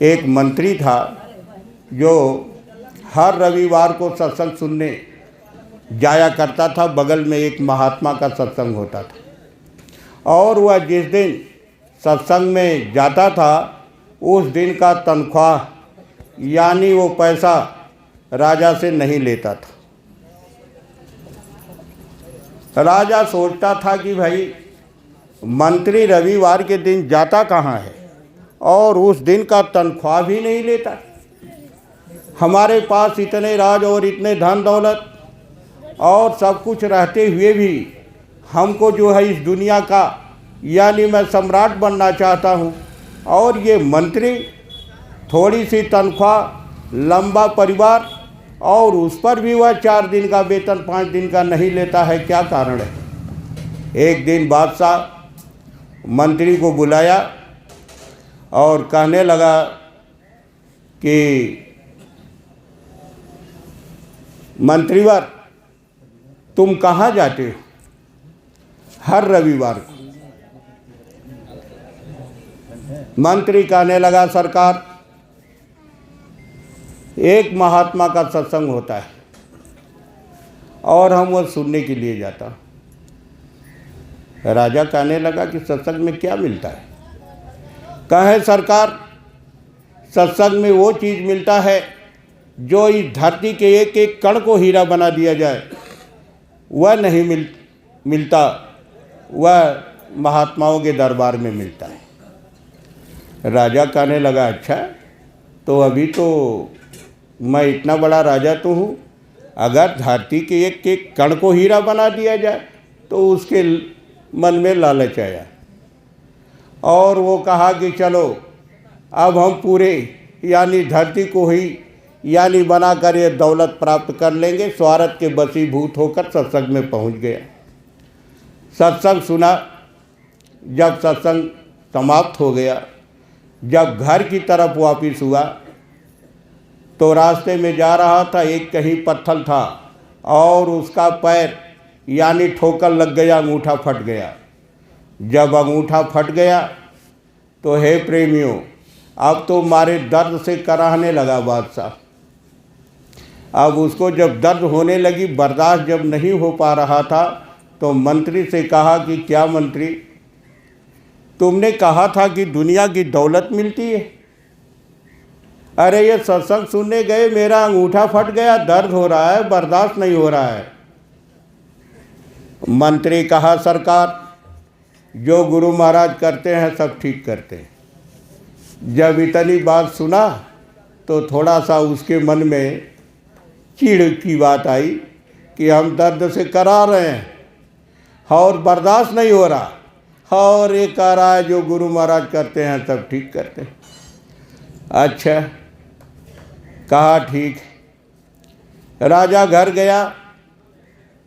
एक मंत्री था जो हर रविवार को सत्संग सुनने जाया करता था। बगल में एक महात्मा का सत्संग होता था और वह जिस दिन सत्संग में जाता था उस दिन का तनख्वाह यानी वो पैसा राजा से नहीं लेता था। राजा सोचता था कि भाई मंत्री रविवार के दिन जाता कहाँ है और उस दिन का तनख्वाह भी नहीं लेता। हमारे पास इतने राज और इतने धन दौलत और सब कुछ रहते हुए भी हमको जो है इस दुनिया का यानी मैं सम्राट बनना चाहता हूँ और ये मंत्री थोड़ी सी तनख्वाह, लंबा परिवार और उस पर भी वह 4 दिन का वेतन 5 दिन का नहीं लेता है, क्या कारण है। एक दिन बादशाह मंत्री को बुलाया और कहने लगा कि मंत्रीवर तुम कहाँ जाते हो हर रविवार को। मंत्री कहने लगा सरकार एक महात्मा का सत्संग होता है और हम वो सुनने के लिए जाता। राजा कहने लगा कि सत्संग में क्या मिलता है। कहे सरकार सत्संग में वो चीज़ मिलता है जो इस धरती के एक एक कण को हीरा बना दिया जाए, वह नहीं मिलता, वह महात्माओं के दरबार में मिलता है। राजा कहने लगा अच्छा तो अभी तो मैं इतना बड़ा राजा तो हूँ, अगर धरती के एक एक कण को हीरा बना दिया जाए तो उसके मन में लालच आया और वो कहा कि चलो अब हम पूरे यानी धरती को ही यानी बनाकर ये दौलत प्राप्त कर लेंगे। स्वार्थ के वशीभूत होकर सत्संग में पहुंच गया। सत्संग सुना। जब सत्संग समाप्त हो गया, जब घर की तरफ वापिस हुआ तो रास्ते में जा रहा था, एक कहीं पत्थर था और उसका पैर यानी ठोकर लग गया, अंगूठा फट गया। जब अंगूठा फट गया तो हे प्रेमियों, अब तो मारे दर्द से कराहने लगा बादशाह। अब उसको जब दर्द होने लगी, बर्दाश्त जब नहीं हो पा रहा था तो मंत्री से कहा कि क्या मंत्री, तुमने कहा था कि दुनिया की दौलत मिलती है। अरे ये सत्संग सुनने गए, मेरा अंगूठा फट गया, दर्द हो रहा है, बर्दाश्त नहीं हो रहा है। मंत्री कहा सरकार जो गुरु महाराज करते हैं सब ठीक करते हैं। जब इतनी बात सुना तो थोड़ा सा उसके मन में चिढ़ की बात आई कि हम दर्द से करा रहे हैं और बर्दाश्त नहीं हो रहा और ये कह रहा है जो गुरु महाराज करते हैं सब ठीक करते हैं। अच्छा कहा ठीक। राजा घर गया,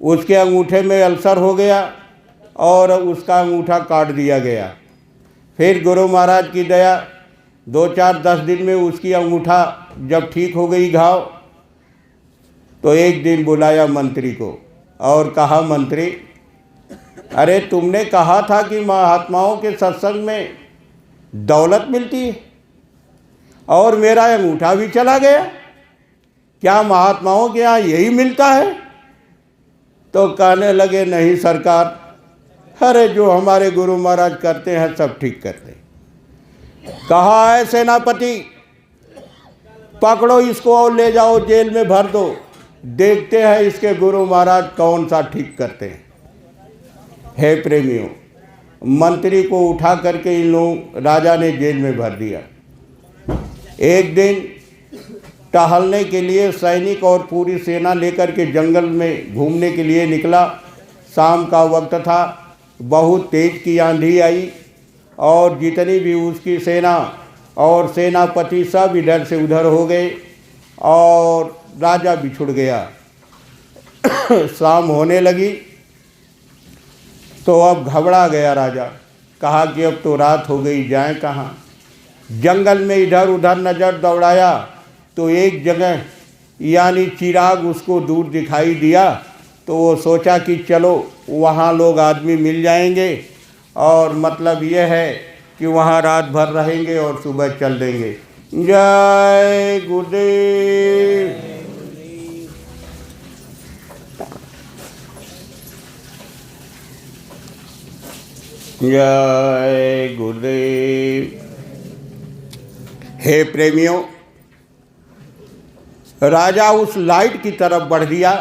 उसके अंगूठे में अल्सर हो गया और उसका अंगूठा काट दिया गया। फिर गुरु महाराज की दया 2-4-10 दिन में उसकी अंगूठा जब ठीक हो गई घाव, तो एक दिन बुलाया मंत्री को और कहा मंत्री अरे तुमने कहा था कि महात्माओं के सत्संग में दौलत मिलती है और मेरा अंगूठा भी चला गया, क्या महात्माओं के यहाँ यही मिलता है। तो कहने लगे नहीं सरकार, अरे जो हमारे गुरु महाराज करते हैं सब ठीक करते हैं। कहा है सेनापति पकड़ो इसको और ले जाओ जेल में भर दो, देखते हैं इसके गुरु महाराज कौन सा ठीक करते हैं। हे प्रेमियों, मंत्री को उठा करके इन लोग राजा ने जेल में भर दिया। एक दिन टहलने के लिए सैनिक और पूरी सेना लेकर के जंगल में घूमने के लिए निकला। शाम का वक्त था, बहुत तेज की आंधी आई और जितनी भी उसकी सेना और सेनापति सब इधर से उधर हो गए और राजा बिछुड़ गया। शाम होने लगी तो अब घबरा गया राजा, कहा कि अब तो रात हो गई, जाएं कहाँ। जंगल में इधर उधर नज़र दौड़ाया तो एक जगह यानी चिराग उसको दूर दिखाई दिया, तो वो सोचा कि चलो वहाँ लोग आदमी मिल जाएंगे और मतलब ये है कि वहाँ रात भर रहेंगे और सुबह चल देंगे। जय गुरुदेव। जय गुरुदेव। हे प्रेमियों, राजा उस लाइट की तरफ बढ़ दिया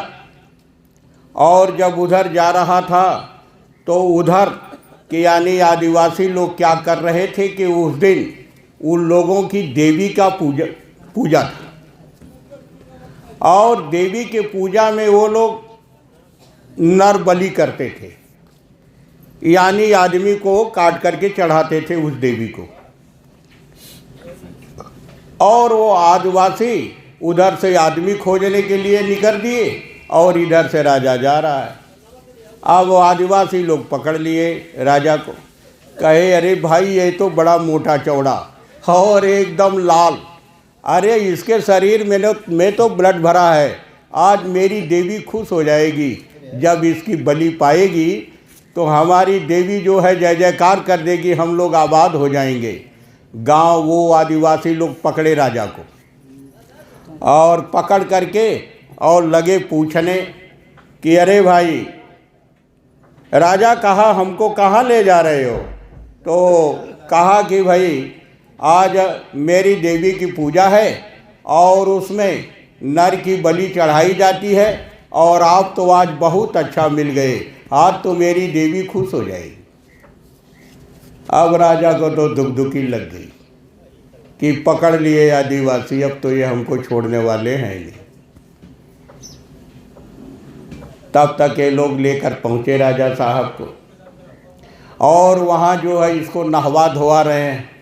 और जब उधर जा रहा था तो उधर के यानी आदिवासी लोग क्या कर रहे थे कि उस दिन उन लोगों की देवी का पूजा था और देवी के पूजा में वो लोग नर बलि करते थे, यानी आदमी को काट करके चढ़ाते थे उस देवी को। और वो आदिवासी उधर से आदमी खोजने के लिए निकल दिए और इधर से राजा जा रहा है। अब वो आदिवासी लोग पकड़ लिए राजा को, कहे अरे भाई ये तो बड़ा मोटा चौड़ा और एकदम लाल, अरे इसके शरीर में तो ब्लड भरा है, आज मेरी देवी खुश हो जाएगी, जब इसकी बलि पाएगी तो हमारी देवी जो है जय जयकार कर देगी, हम लोग आबाद हो जाएंगे। गांव वो आदिवासी लोग पकड़े राजा को और पकड़ करके और लगे पूछने कि अरे भाई राजा कहा हमको कहाँ ले जा रहे हो? तो कहा कि भाई आज मेरी देवी की पूजा है और उसमें नर की बलि चढ़ाई जाती है और आप तो आज बहुत अच्छा मिल गए, आज तो मेरी देवी खुश हो जाएगी। अब राजा को तो दुखी लग गई कि पकड़ लिए आदिवासी, अब तो ये हमको छोड़ने वाले हैं नहीं। तब तक ये लोग लेकर पहुँचे राजा साहब को और वहाँ जो है इसको नहवा धोवा रहे हैं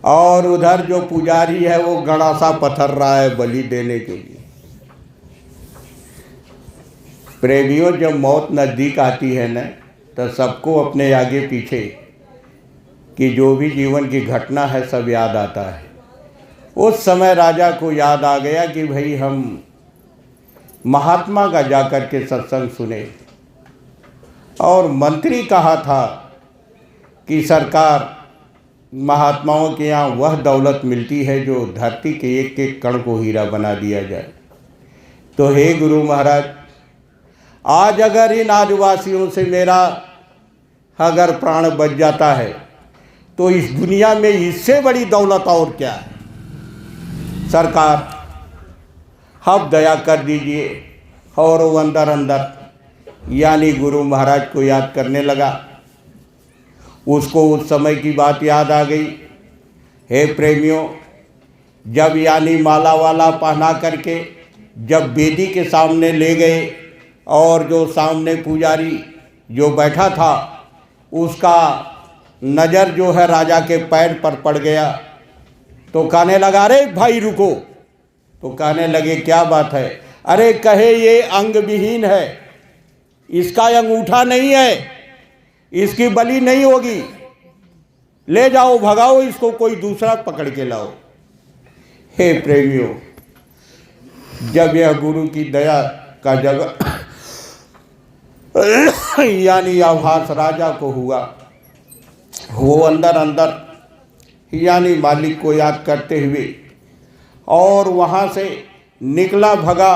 और उधर जो पुजारी है वो गड़ा सा पत्थर रहा है बलि देने के लिए। प्रेमियों, जब मौत नज़दीक आती है न तो सबको अपने आगे पीछे कि जो भी जीवन की घटना है सब याद आता है। उस समय राजा को याद आ गया कि भाई हम महात्मा का जाकर के सत्संग सुने और मंत्री कहा था कि सरकार महात्माओं के यहाँ वह दौलत मिलती है जो धरती के एक एक कण को हीरा बना दिया जाए। तो हे गुरु महाराज, आज अगर इन आदिवासियों से मेरा अगर प्राण बच जाता है तो इस दुनिया में इससे बड़ी दौलत और क्या है। सरकार अब दया कर दीजिए। और वो अंदर यानी गुरु महाराज को याद करने लगा। उसको उस समय की बात याद आ गई। हे प्रेमियों, जब यानी माला वाला पहना करके जब वेदी के सामने ले गए और जो सामने पुजारी जो बैठा था उसका नज़र जो है राजा के पैर पर पड़ गया तो कहने लगा अरे भाई रुको। तो कहने लगे क्या बात है? अरे कहे ये अंग विहीन है, इसका अंगूठा नहीं है, इसकी बलि नहीं होगी, ले जाओ भगाओ इसको, कोई दूसरा पकड़ के लाओ। हे प्रेमियों, जब यह गुरु की दया का जगह यानी आभास राजा को हुआ, वो अंदर यानी मालिक को याद करते हुए और वहाँ से निकला भगा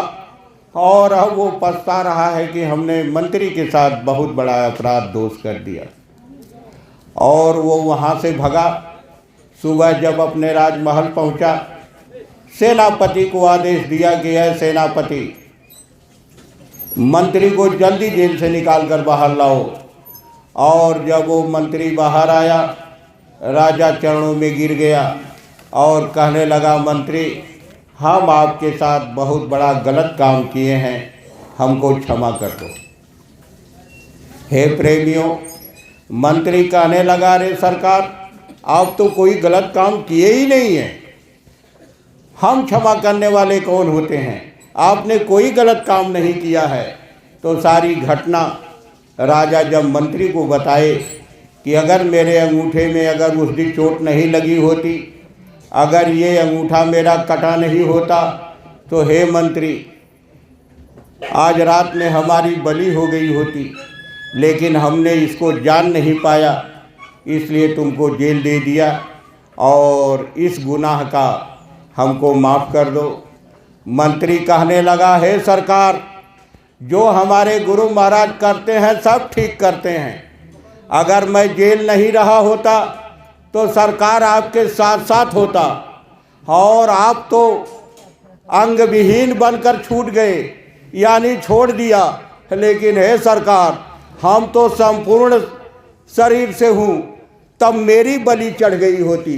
और अब वो पछता रहा है कि हमने मंत्री के साथ बहुत बड़ा अपराध दोष कर दिया। और वो वहाँ से भगा। सुबह जब अपने राजमहल पहुँचा, सेनापति को आदेश दिया कि है सेनापति, मंत्री को जल्दी जेल से निकाल कर बाहर लाओ। और जब वो मंत्री बाहर आया, राजा चरणों में गिर गया और कहने लगा मंत्री, हम आपके साथ बहुत बड़ा गलत काम किए हैं, हमको क्षमा कर दो। हे प्रेमियों, मंत्री कहने लगा अरे सरकार, आप तो कोई गलत काम किए ही नहीं है, हम क्षमा करने वाले कौन होते हैं? आपने कोई गलत काम नहीं किया है। तो सारी घटना राजा जब मंत्री को बताए कि अगर मेरे अंगूठे में अगर उस दिन चोट नहीं लगी होती, अगर ये अंगूठा मेरा कटा नहीं होता, तो हे मंत्री, आज रात में हमारी बलि हो गई होती, लेकिन हमने इसको जान नहीं पाया, इसलिए तुमको जेल दे दिया और इस गुनाह का हमको माफ़ कर दो। मंत्री कहने लगा, हे सरकार, जो हमारे गुरु महाराज करते हैं सब ठीक करते हैं। अगर मैं जेल नहीं रहा होता तो सरकार आपके साथ साथ होता, और आप तो अंग विहीन बनकर छूट गए, यानी छोड़ दिया। लेकिन हे सरकार, हम तो संपूर्ण शरीर से हूँ, तब मेरी बलि चढ़ गई होती,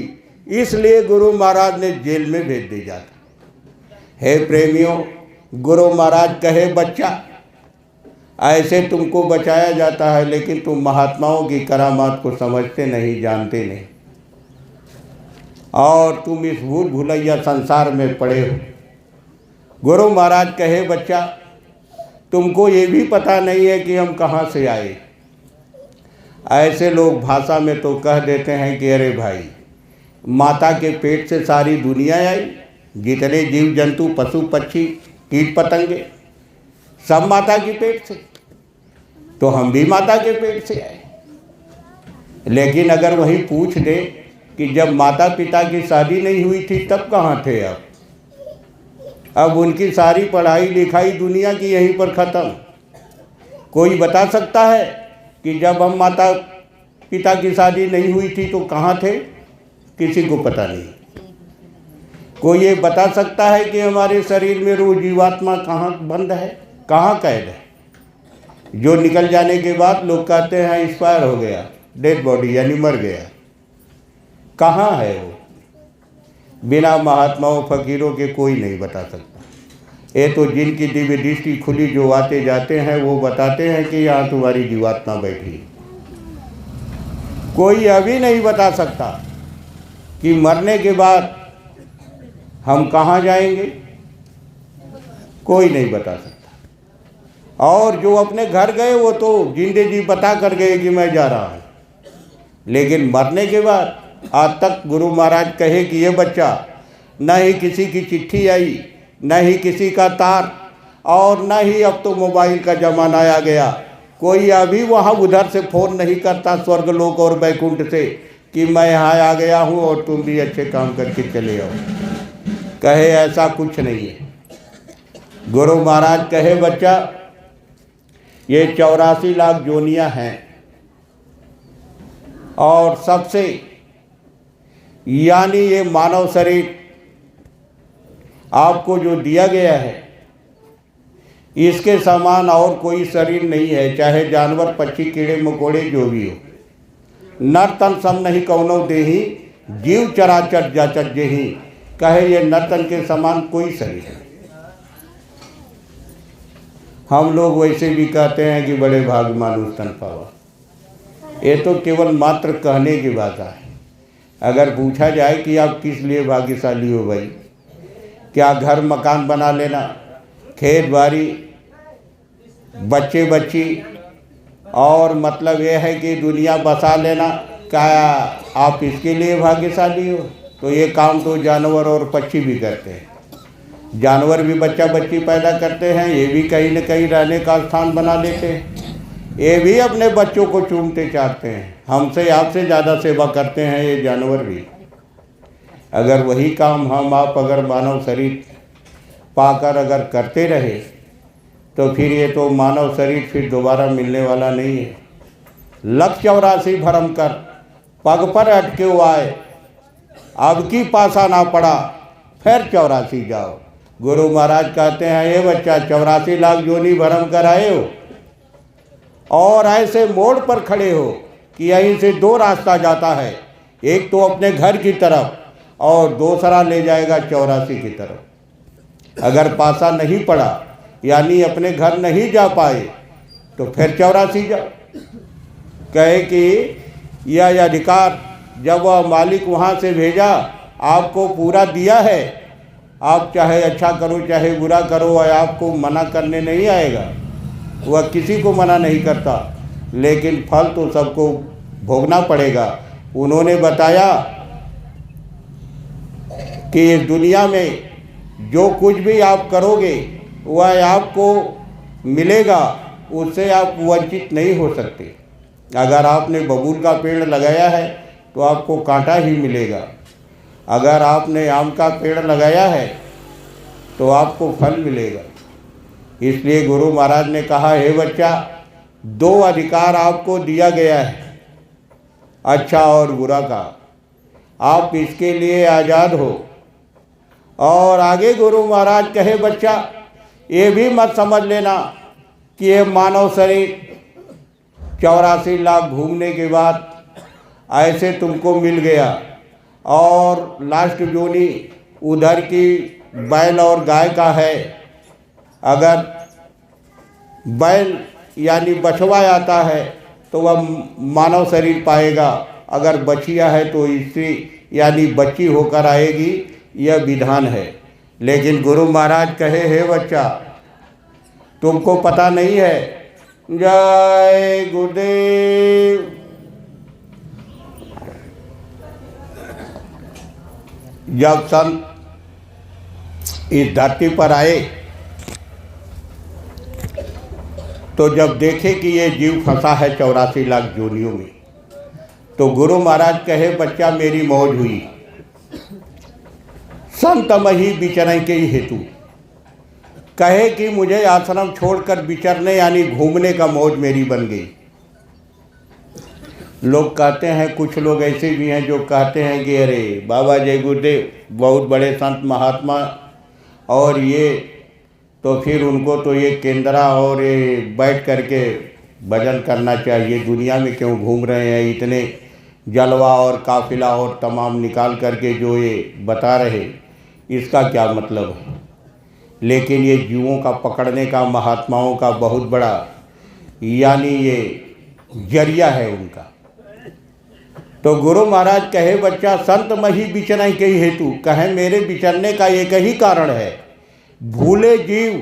इसलिए गुरु महाराज ने जेल में भेज दिया था। हे प्रेमियों, गुरु महाराज कहे, बच्चा, ऐसे तुमको बचाया जाता है, लेकिन तुम महात्माओं की करामात को समझते नहीं, जानते नहीं, और तुम इस भूल भुलैया संसार में पड़े हो। गुरु महाराज कहे, बच्चा, तुमको ये भी पता नहीं है कि हम कहाँ से आए। ऐसे लोग भाषा में तो कह देते हैं कि अरे भाई, माता के पेट से सारी दुनिया आई, जितने जीव जंतु पशु पक्षी कीट पतंगे सब माता के पेट से, तो हम भी माता के पेट से आए। लेकिन अगर वही पूछ दे कि जब माता पिता की शादी नहीं हुई थी तब कहाँ थे आप, अब उनकी सारी पढ़ाई लिखाई दुनिया की यहीं पर ख़त्म। कोई बता सकता है कि जब हम माता पिता की शादी नहीं हुई थी तो कहाँ थे? किसी को पता नहीं। कोई ये बता सकता है कि हमारे शरीर में रूह जीवात्मा कहाँ बंद है, कहाँ कैद है, जो निकल जाने के बाद लोग कहते हैं एक्सपायर हो गया, डेड बॉडी यानी मर गया। कहाँ है वो? बिना महात्माओं फकीरों के कोई नहीं बता सकता। ये तो जिनकी दिव्य दृष्टि खुली जो आते जाते हैं वो बताते हैं कि यहाँ तुम्हारी जीवात्मा बैठी। कोई अभी नहीं बता सकता कि मरने के बाद हम कहाँ जाएंगे, कोई नहीं बता सकता। और जो अपने घर गए वो तो जिंदे जी बता कर गए कि मैं जा रहा हूँ, लेकिन मरने के बाद आज तक गुरु महाराज कहे कि ये बच्चा, न ही किसी की चिट्ठी आई, न ही किसी का तार, और न ही अब तो मोबाइल का ज़माना आ गया। कोई अभी वहाँ उधर से फ़ोन नहीं करता स्वर्गलोक और बैकुंठ से कि मैं यहाँ आ गया हूँ और तुम भी अच्छे काम करके चले आओ। कहे ऐसा कुछ नहीं है। गुरु महाराज कहे, बच्चा, ये 84 लाख जोनियाँ हैं, और सबसे यानी ये मानव शरीर आपको जो दिया गया है, इसके समान और कोई शरीर नहीं है, चाहे जानवर पक्षी कीड़े मकोड़े जो भी हो। नर तन सम नहीं कौनो देही, जीव चराचर जाचर जेही। कहे ये नर तन के समान कोई शरीर है। हम लोग वैसे भी कहते हैं कि बड़े भाग मानुष तन पावा। ये तो केवल मात्र कहने की बात है। अगर पूछा जाए कि आप किस लिए भाग्यशाली हो भाई, क्या घर मकान बना लेना, खेत बाड़ी, बच्चे बच्ची, और मतलब यह है कि दुनिया बसा लेना, क्या आप इसके लिए भाग्यशाली हो? तो ये काम तो जानवर और पक्षी भी करते हैं। जानवर भी बच्चा बच्ची पैदा करते हैं, ये भी कहीं न कहीं रहने का स्थान बना लेते हैं, ये भी अपने बच्चों को चूमते चाटते हैं। हमसे आपसे ज़्यादा सेवा करते हैं ये जानवर भी। अगर वही काम हम आप अगर मानव शरीर पाकर अगर करते रहे तो फिर ये तो मानव शरीर फिर दोबारा मिलने वाला नहीं है। 184 भरम कर पग पर अटके हुआ आए, अब की पासा ना पड़ा, फिर 84 जाओ। गुरु महाराज कहते हैं, ये बच्चा 84 लाख जोनी भरम कर आए हो और ऐसे मोड़ पर खड़े हो कि यहीं से 2 रास्ता जाता है, एक तो अपने घर की तरफ और दूसरा ले जाएगा 84 की तरफ। अगर पासा नहीं पड़ा यानी अपने घर नहीं जा पाए तो फिर 84 जाओ। कहे कि यह अधिकार जब वह मालिक वहाँ से भेजा आपको पूरा दिया है, आप चाहे अच्छा करो चाहे बुरा करो, वह आपको मना करने नहीं आएगा, वह किसी को मना नहीं करता, लेकिन फल तो सबको भोगना पड़ेगा। उन्होंने बताया कि इस दुनिया में जो कुछ भी आप करोगे वह आपको मिलेगा, उससे आप वंचित नहीं हो सकते। अगर आपने बबूल का पेड़ लगाया है तो आपको कांटा ही मिलेगा, अगर आपने आम का पेड़ लगाया है तो आपको फल मिलेगा। इसलिए गुरु महाराज ने कहा, हे बच्चा, 2 अधिकार आपको दिया गया है, अच्छा और बुरा का। आप इसके लिए आज़ाद हो। और आगे गुरु महाराज कहे, बच्चा ये भी मत समझ लेना कि ये मानव शरीर 84 लाख घूमने के बाद ऐसे तुमको मिल गया और लास्ट जोनी उधर की बैल और गाय का है। अगर बैल यानी बछवा आता है तो वह मानव शरीर पाएगा, अगर बछिया है तो स्त्री यानी बच्ची होकर आएगी, यह विधान है। लेकिन गुरु महाराज कहे, हे बच्चा, तुमको पता नहीं है। जय गुरुदेव। जब संत इस धरती पर आए तो जब देखे कि ये जीव फंसा है 84 लाख जोनियों में, तो गुरु महाराज कहे, बच्चा मेरी मौज हुई, संत मही विचरण के ही हेतु। कहे कि मुझे आश्रम छोड़कर विचरने यानी घूमने का मौज मेरी बन गई। लोग कहते हैं, कुछ लोग ऐसे भी हैं जो कहते हैं कि अरे बाबा जय गुरुदेव बहुत बड़े संत महात्मा, और ये तो फिर उनको तो ये केंद्रा और ये बैठ करके भजन करना चाहिए, दुनिया में क्यों घूम रहे हैं, इतने जलवा और काफिला और तमाम निकाल करके जो ये बता रहे, इसका क्या मतलब है। लेकिन ये जीवों का पकड़ने का महात्माओं का बहुत बड़ा यानी ये जरिया है उनका। तो गुरु महाराज कहे, बच्चा संत मही विचरण के ही हेतु। कहे मेरे विचरने का एक ही कारण है, भूले जीव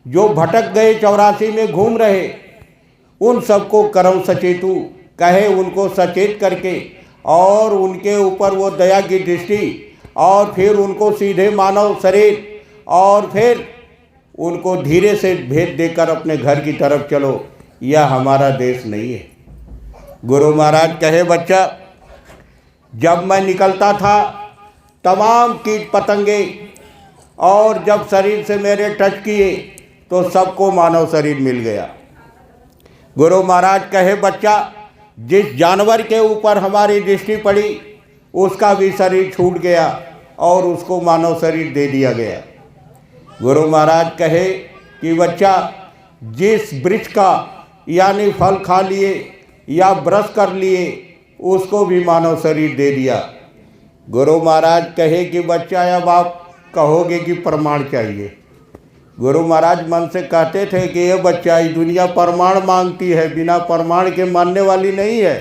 जो भटक गए 84 में घूम रहे, उन सबको करम सचेतु। कहे उनको सचेत करके और उनके ऊपर वो दया की दृष्टि, और फिर उनको सीधे मानव शरीर, और फिर उनको धीरे से भेद देकर अपने घर की तरफ चलो। यह हमारा देश नहीं है। गुरु महाराज कहे, बच्चा जब मैं निकलता था तमाम कीट पतंगे, और जब शरीर से मेरे टच किए तो सबको मानव शरीर मिल गया। गुरु महाराज कहे, बच्चा जिस जानवर के ऊपर हमारी दृष्टि पड़ी उसका भी शरीर छूट गया और उसको मानव शरीर दे दिया गया। गुरु महाराज कहे कि बच्चा जिस वृक्ष का यानी फल खा लिए या ब्रश कर लिए उसको भी मानव शरीर दे दिया। गुरु महाराज कहे कि बच्चा अब आप कहोगे कि प्रमाण चाहिए। गुरु महाराज मन से कहते थे कि ये बच्चा, ये दुनिया प्रमाण मांगती है, बिना प्रमाण के मानने वाली नहीं है,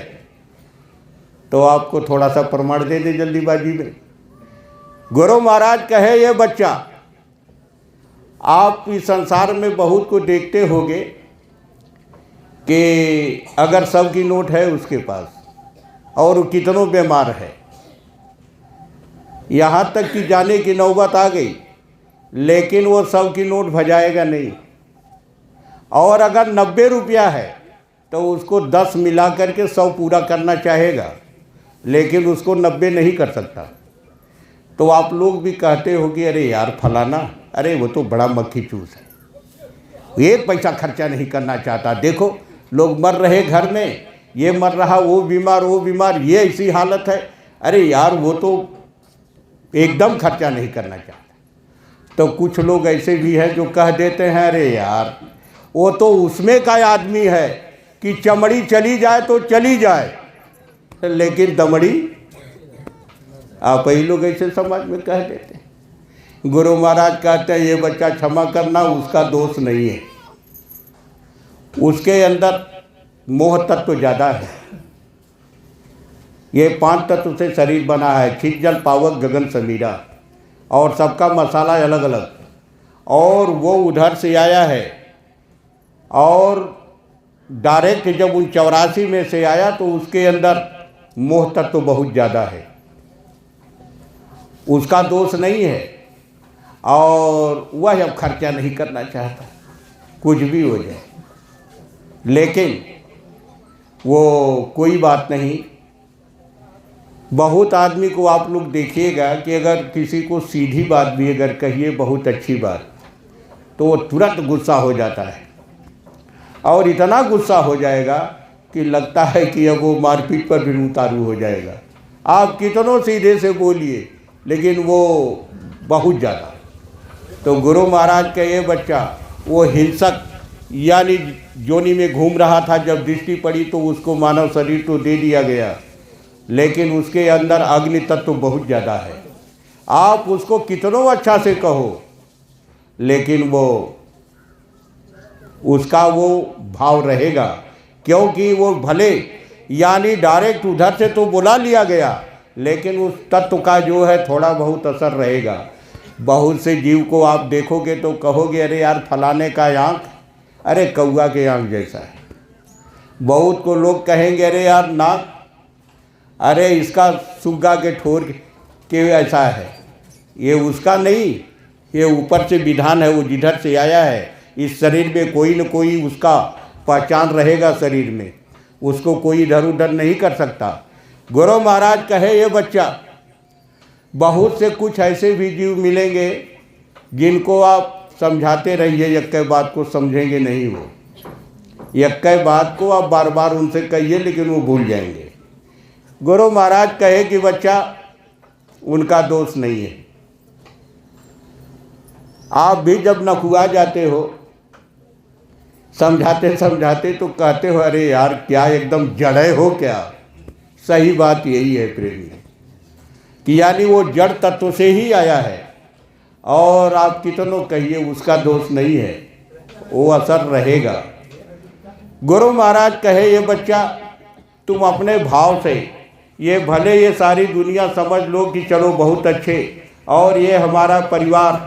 तो आपको थोड़ा सा प्रमाण दे दे जल्दीबाजी में। गुरु महाराज कहे, ये बच्चा आप इस संसार में बहुत को देखते होंगे कि अगर सबकी नोट है उसके पास और कितनों बीमार है, यहाँ तक कि जाने की नौबत आ गई, लेकिन वो सब की नोट भजाएगा नहीं। और अगर 90 रुपया है तो उसको 10 मिला करके 100 पूरा करना चाहेगा, लेकिन उसको 90 नहीं कर सकता। तो आप लोग भी कहते हो कि अरे यार फलाना, अरे वो तो बड़ा मक्खी चूस है, 1 पैसा खर्चा नहीं करना चाहता। देखो लोग मर रहे घर में, ये मर रहा, वो बीमार, ये ऐसी हालत है, अरे यार वो तो एकदम खर्चा नहीं करना चाहता। तो कुछ लोग ऐसे भी हैं जो कह देते हैं, अरे यार वो तो उसमें का आदमी है कि चमड़ी चली जाए तो चली जाए, लेकिन दमड़ी, आप ही लोग ऐसे समाज में कह देते हैं। गुरु महाराज कहते हैं, ये बच्चा क्षमा करना, उसका दोष नहीं है, उसके अंदर मोह तत्व ज़्यादा है। ये 5 तत्व से शरीर बना है, छित जल पावक गगन समीरा, और सबका मसाला अलग अलग, और वो उधर से आया है। और डायरेक्ट जब उन 84 में से आया तो उसके अंदर मोह तत्व बहुत ज़्यादा है, उसका दोष नहीं है। और वह अब खर्चा नहीं करना चाहता, कुछ भी हो जाए, लेकिन वो कोई बात नहीं, बहुत आदमी को आप लोग देखिएगा कि अगर किसी को सीधी बात भी अगर कहिए, बहुत अच्छी बात, तो वो तुरंत गुस्सा हो जाता है और इतना गुस्सा हो जाएगा कि लगता है कि अब वो मारपीट पर भी उतारू हो जाएगा। आप कितनों सीधे से बोलिए, लेकिन वो बहुत ज़्यादा। तो गुरु महाराज का ये बच्चा वो हिंसक यानी जोनी में घूम रहा था, जब दृष्टि पड़ी तो उसको मानव शरीर तो दे दिया गया, लेकिन उसके अंदर अग्नि तत्व बहुत ज़्यादा है। आप उसको कितनों अच्छा से कहो, लेकिन वो उसका वो भाव रहेगा, क्योंकि वो भले यानी डायरेक्ट उधर से तो बुला लिया गया, लेकिन उस तत्व का जो है थोड़ा बहुत असर रहेगा। बहुत से जीव को आप देखोगे तो कहोगे अरे यार फलाने का आँख अरे कौआ के आँख जैसा है। बहुत को लोग कहेंगे अरे यार नाक अरे इसका सुग्गा के ठोर के ऐसा है। ये उसका नहीं, ये ऊपर से विधान है, वो जिधर से आया है। इस शरीर में कोई न कोई उसका पहचान रहेगा, शरीर में उसको कोई इधर उधर नहीं कर सकता। गुरु महाराज कहे ये बच्चा, बहुत से कुछ ऐसे भी जीव मिलेंगे जिनको आप समझाते रहिए, यक्के बात को समझेंगे नहीं। वो यक्के बात को आप बार बार उनसे कहिए, लेकिन वो भूल जाएंगे। गुरु महाराज कहे कि बच्चा उनका दोष नहीं है। आप भी जब नखुआ जाते हो समझाते समझाते तो कहते हो अरे यार क्या एकदम जड़े हो क्या। सही बात यही है प्रेमी, कि यानी वो जड़ तत्व से ही आया है, और आप कितनों कहिए उसका दोष नहीं है, वो असर रहेगा। गुरु महाराज कहे ये बच्चा तुम अपने भाव से, ये भले ये सारी दुनिया समझ लो कि चलो बहुत अच्छे और ये हमारा परिवार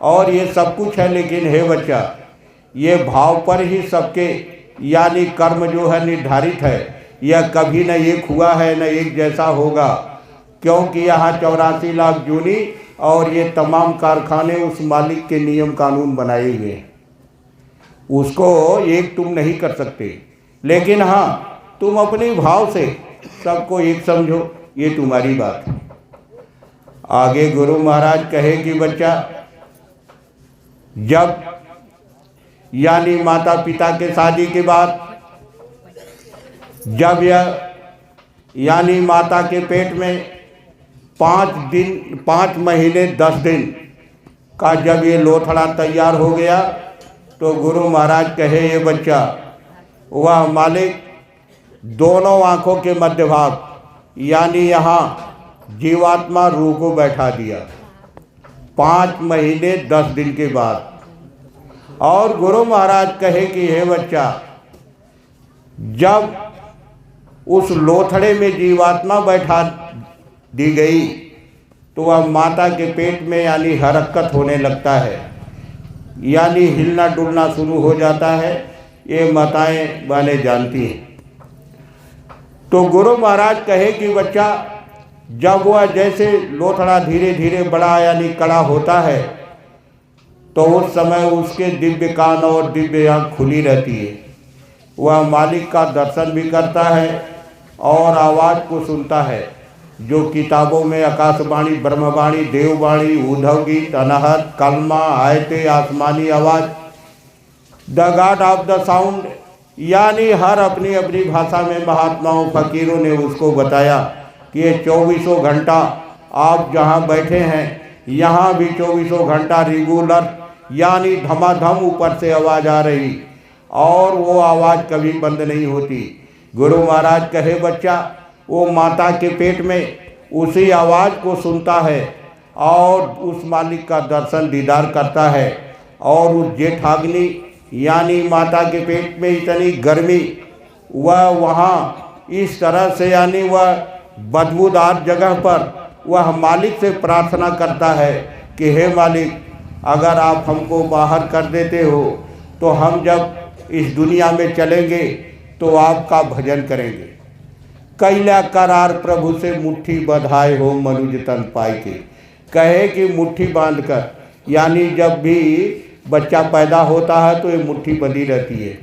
और ये सब कुछ है, लेकिन हे बच्चा ये भाव पर ही सबके यानी कर्म जो है निर्धारित है। यह कभी न एक हुआ है न एक जैसा होगा, क्योंकि यहाँ 84 लाख जूनी और ये तमाम कारखाने उस मालिक के नियम कानून बनाए हुए हैं। उसको एक तुम नहीं कर सकते, लेकिन हाँ तुम अपने भाव से सबको एक समझो, ये तुम्हारी बात है। आगे गुरु महाराज कहे कि बच्चा जब यानी माता पिता के शादी के बाद जब यह यानी माता के पेट में 5 महीने 10 दिन का जब ये लोथड़ा तैयार हो गया, तो गुरु महाराज कहे ये बच्चा वह मालिक दोनों आँखों के मध्य भाग यानी यहाँ जीवात्मा रूह को बैठा दिया 5 महीने 10 दिन के बाद। और गुरु महाराज कहे कि हे बच्चा जब उस लोथड़े में जीवात्मा बैठा दी गई तो वह माता के पेट में यानी हरकत होने लगता है, यानी हिलना डुलना शुरू हो जाता है। ये माताएं वाले जानती हैं। तो गुरु महाराज कहे कि बच्चा जब वह जैसे लोथड़ा धीरे धीरे बड़ा यानी कड़ा होता है, तो उस समय उसके दिव्य कान और दिव्य आँख खुली रहती है। वह मालिक का दर्शन भी करता है और आवाज़ को सुनता है, जो किताबों में आकाशवाणी, ब्रह्मवाणी, देववाणी, उद्धव गीत, अनहद, कलमा, आयते, आसमानी आवाज़, the God of the sound, यानी हर अपनी अपनी भाषा में महात्माओं फकीरों ने उसको बताया कि ये 24 घंटा आप जहाँ बैठे हैं यहाँ भी 24 घंटा रेगुलर यानी धमाधम ऊपर से आवाज़ आ रही, और वो आवाज़ कभी बंद नहीं होती। गुरु महाराज कहे बच्चा वो माता के पेट में उसी आवाज़ को सुनता है और उस मालिक का दर्शन दीदार करता है। और उस जेठाग्नि यानी माता के पेट में इतनी गर्मी, वह वहाँ इस तरह से यानी वह बदबूदार जगह पर वह मालिक से प्रार्थना करता है कि हे मालिक अगर आप हमको बाहर कर देते हो तो हम जब इस दुनिया में चलेंगे तो आपका भजन करेंगे। कैला करार प्रभु से मुट्ठी बधाए हो मनुज तन पाए के। कहे कि मुट्ठी बांधकर, यानी जब भी बच्चा पैदा होता है तो ये मुट्ठी बंधी रहती है।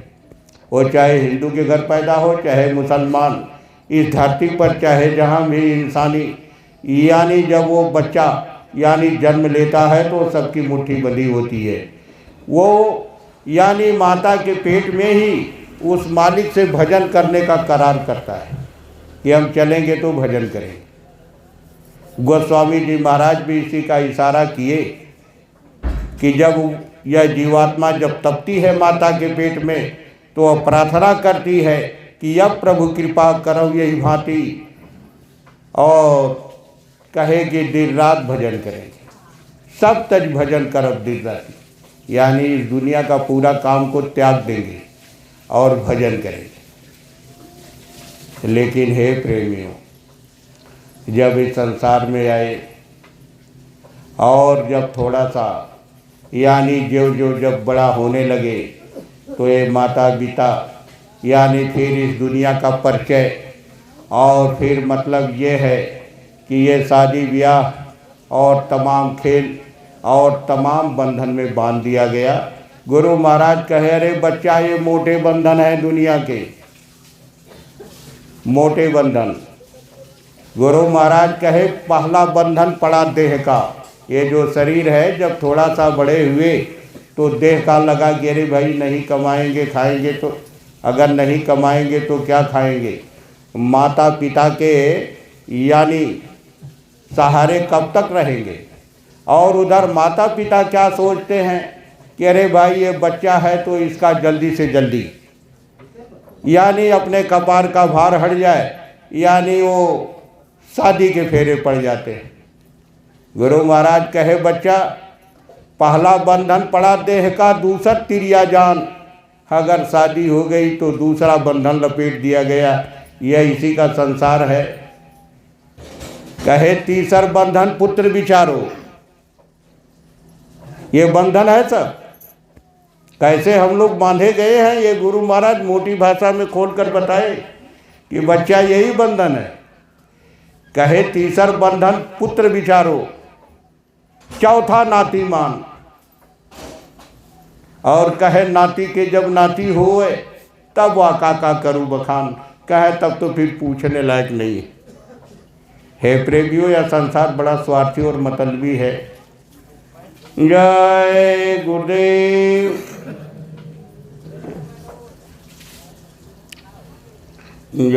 वो चाहे हिंदू के घर पैदा हो चाहे मुसलमान, इस धरती पर चाहे जहाँ भी इंसानी यानी जब वो बच्चा यानी जन्म लेता है तो सबकी मुट्ठी बंधी होती है। वो यानी माता के पेट में ही उस मालिक से भजन करने का करार करता है कि हम चलेंगे तो भजन करेंगे। गोस्वामी जी महाराज भी इसी का इशारा किए कि जब यह जीवात्मा जब तपती है माता के पेट में तो वह प्रार्थना करती है कि अब प्रभु कृपा करो यही भांति, और कहे कि दिन रात भजन करेंगे, सब तज भजन करब दिन रात, यानी इस दुनिया का पूरा काम को त्याग देंगे और भजन करेंगे। लेकिन हे प्रेमियों, जब इस संसार में आए और जब थोड़ा सा यानी जब बड़ा होने लगे तो ये माता पिता यानी फिर इस दुनिया का परिचय, और फिर मतलब ये है कि ये शादी ब्याह और तमाम खेल और तमाम बंधन में बांध दिया गया। गुरु महाराज कहे अरे बच्चा ये मोटे बंधन है दुनिया के, मोटे बंधन। गुरु महाराज कहे पहला बंधन पड़ा देह का, ये जो शरीर है जब थोड़ा सा बड़े हुए तो देह का लगा कि अरे भाई नहीं कमाएंगे खाएंगे, तो अगर नहीं कमाएंगे तो क्या खाएंगे, माता पिता के यानी सहारे कब तक रहेंगे। और उधर माता पिता क्या सोचते हैं कि अरे भाई ये बच्चा है तो इसका जल्दी से जल्दी यानी अपने कपार का भार हट जाए, यानी वो शादी के फेरे पड़ जाते हैं। गुरु महाराज कहे बच्चा पहला बंधन पड़ा देह का, दूसरा तिरिया जान, अगर शादी हो गई तो दूसरा बंधन लपेट दिया गया, यह इसी का संसार है। कहे तीसर बंधन पुत्र विचारो, ये बंधन है सब। कैसे हम लोग बांधे गए हैं ये गुरु महाराज मोटी भाषा में खोल कर बताए कि बच्चा यही बंधन है। कहे तीसर बंधन पुत्र विचारो, चौथा नाती मान, और कहे नाती के जब नाती होए तब वह काका करूँ बखान, कहे तब तो फिर पूछने लायक नहीं। हे प्रेमियों, यह संसार बड़ा स्वार्थी और मतलबी है। जय गुरुदेव। जय